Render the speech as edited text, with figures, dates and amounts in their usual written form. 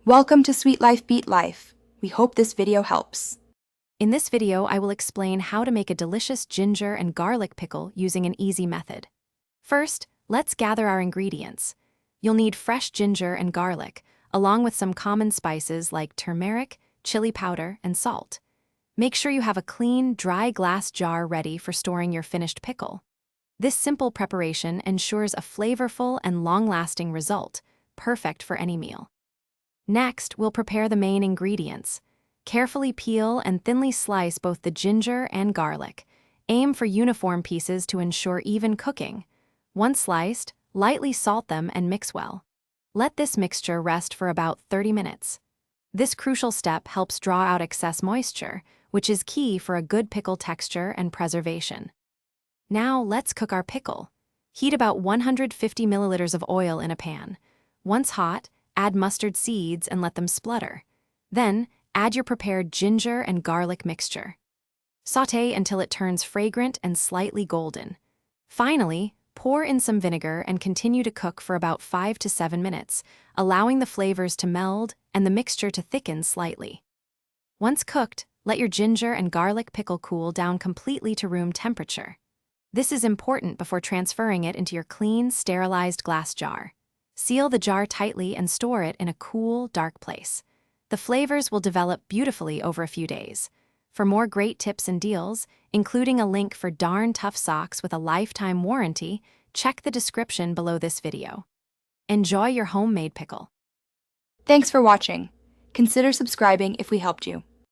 Welcome to Sweet Life Beat Life. We hope this video helps. In this video, I will explain how to make a delicious ginger and garlic pickle using an easy method. First, let's gather our ingredients. You'll need fresh ginger and garlic, along with some common spices like turmeric, chili powder, and salt. Make sure you have a clean, dry glass jar ready for storing your finished pickle. This simple preparation ensures a flavorful and long-lasting result, perfect for any meal. Next, we'll prepare the main ingredients. Carefully peel and thinly slice both the ginger and garlic. Aim for uniform pieces to ensure even cooking. Once sliced, lightly salt them and mix well. Let this mixture rest for about 30 minutes. This crucial step helps draw out excess moisture, which is key for a good pickle texture and preservation. Now let's cook our pickle. Heat about 150 milliliters of oil in a pan. Once hot, add mustard seeds and let them splutter. Then, add your prepared ginger and garlic mixture. Sauté until it turns fragrant and slightly golden. Finally, pour in some vinegar and continue to cook for about 5 to 7 minutes, allowing the flavors to meld and the mixture to thicken slightly. Once cooked, let your ginger and garlic pickle cool down completely to room temperature. This is important before transferring it into your clean, sterilized glass jar. Seal the jar tightly and store it in a cool, dark place. The flavors will develop beautifully over a few days. For more great tips and deals, including a link for darn tough socks with a lifetime warranty, check the description below this video. Enjoy your homemade pickle. Thanks for watching. Consider subscribing if we helped you.